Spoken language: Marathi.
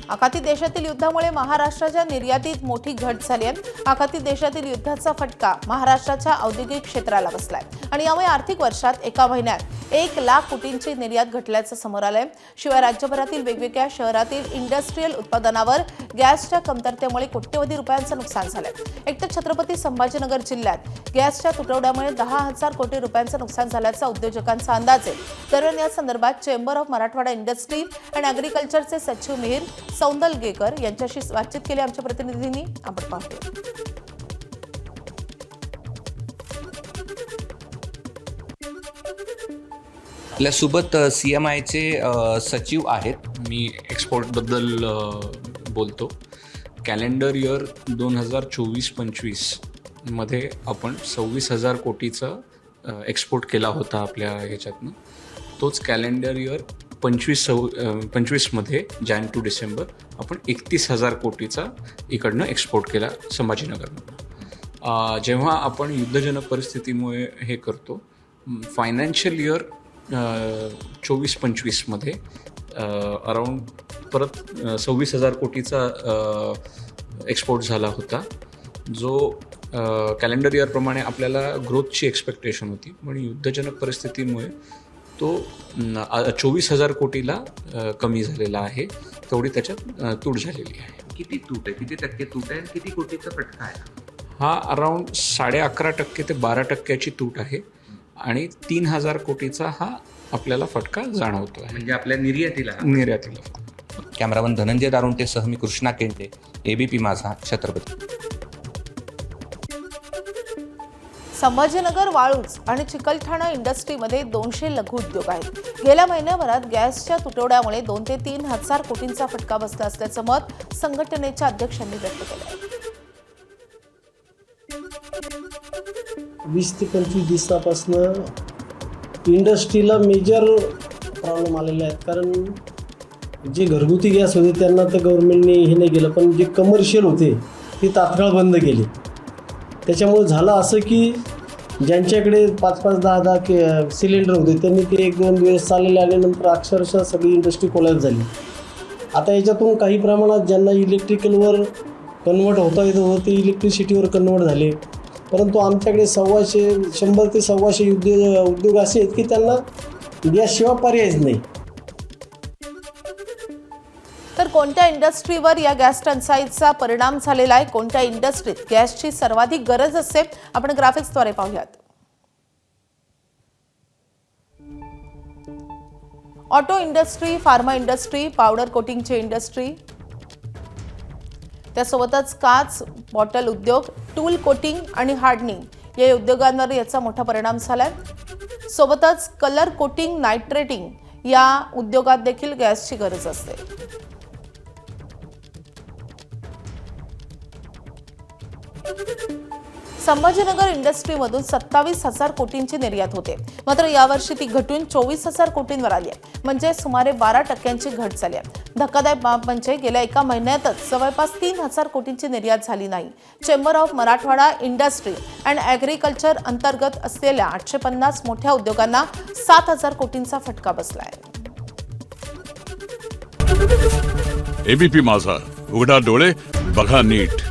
आखाती देशातील युद्धामुळे महाराष्ट्राच्या निर्यातीत मोठी घट झाली आहे। आखाती देशातील युद्धाचा फटका महाराष्ट्राच्या औद्योगिक क्षेत्राला बसलाय आणि यामुळे आर्थिक वर्षात एका महिन्यात 1 लाख कोटींची निर्यात घटल्याचं समोर आलंय। शिवाय राज्यभरातील वेगवेगळ्या शहरातील इंडस्ट्रियल उत्पादनावर गॅसच्या कमतरतेमुळे कोट्यवधी रुपयांचं नुकसान झालंय। एकतर छत्रपती संभाजीनगर जिल्ह्यात गॅसच्या तुटवड्यामुळे 10,000 कोटी रुपयांचं नुकसान झाल्याचा उद्योजकांचा अंदाज आहे। दरम्यान या संदर्भात chamber of Marathwada industry and ॲग्रिकल्चरचे सचिव मिहिर सौंदलगेकर यांच्याशी बातचीत केली आमच्या प्रतिनिधींनी। आपण पाहूया। आपल्यासोबत CMIचे सचिव आहेत। मी एक्सपोर्टबद्दल बोलतो। कॅलेंडर इयर 2024-25 मध्ये आपण 26,000 कोटीचा एक्सपोर्ट केला होता आपल्या ह्याच्यातनं। तोच कॅलेंडर इयर 25 मध्ये जॅन टू डिसेंबर आपण 31,000 कोटीचा इकडनं एक्सपोर्ट केला संभाजीनगरमधून। जेव्हा आपण युद्धजनक परिस्थितीमुळे हे करतो, फायनान्शियल इयर 24-25 मध्ये अराऊंड परत 26,000 कोटीचा एक्सपोर्ट झाला होता, जो कॅलेंडर इयरप्रमाणे आपल्याला ग्रोथची एक्सपेक्टेशन होती, पण युद्धजनक परिस्थितीमुळे तो 24,000 कोटीला कमी झालेला आहे। तेवढी त्याच्यात तूट झालेली आहे। किती तूट आहे, किती टक्के तूट आहे, किती कोटीचा फटका आहे? हा अराऊंड 11.5% ते 12% तूट आहे आणि 3,000 कोटीचा हा आपल्याला फटका जाणवतो आहे, म्हणजे आपल्या निर्यातीला। कॅमेरामन धनंजय दारुंटेसह मी कृष्णा केंटे, ABP माझा, छत्रपती। संभाजीनगर, वाळूज आणि चिकलठाणा इंडस्ट्रीमध्ये 200 लघु उद्योग आहेत। गेल्या महिन्याभरात गॅसच्या तुटवड्यामुळे 2 ते 3,000 कोटींचा फटका बसला असल्याचं मत संघटनेच्या अध्यक्षांनी व्यक्त केलं आहे। 20 ते 25 दिवसापासून इंडस्ट्रीला मेजर प्रॉब्लेम आलेले आहेत, कारण जे घरगुती गॅस होते त्यांना तर गव्हर्नमेंटने हे नाही केलं, पण जे कमर्शियल होते ते तात्काळ बंद केले। त्याच्यामुळे झालं असं की ज्यांच्याकडे 5-5, 10-10 सिलेंडर होते त्यांनी ते 1-2 दिवस चाललेले आणि नंतर अक्षरशः सगळी इंडस्ट्री कोलॅप्स झाली। आता याच्यातून काही प्रमाणात ज्यांना इलेक्ट्रिकलवर कन्वर्ट होता येत होतं ते इलेक्ट्रिसिटीवर कन्वर्ट झाले, परंतु आमच्याकडे 100 ते 125 उद्योग असे आहेत की त्यांना गॅसशिवाय पर्यायच नाही। तर कोणत्या इंडस्ट्रीवर या गॅस टंचाईचा परिणाम झालेला आहे, कोणत्या इंडस्ट्रीत गॅसची सर्वाधिक गरज असते, आपण ग्राफिक्सद्वारे पाहूयात। Auto industry, pharma industry, powder कोटिंगची इंडस्ट्री, त्यासोबतच काच, बॉटल उद्योग, टूल कोटिंग आणि हार्डनिंग या उद्योगांवर याचा मोठा परिणाम झालाय। सोबतच कलर कोटिंग, नायट्रेटिंग या उद्योगात देखील गॅसची गरज असते। संभाजीनगर इंडस्ट्रीमधून 27,000 कोटींची निर्यात होते, मात्र यावर्षी ती घटून 24,000 कोटींवर आली आहे, म्हणजे सुमारे 12% घट झाली आहे। धक्कादायक बाब म्हणजे गेल्या एका महिन्यातच जवळपास 3,000 कोटींची निर्यात झाली नाही। Chamber of Marathwada industry and agriculture अंतर्गत असलेल्या 850 मोठ्या उद्योगांना 7,000 कोटींचा फटका बसला आहे। ABP माझा, उघडा डोळे बघा नीट।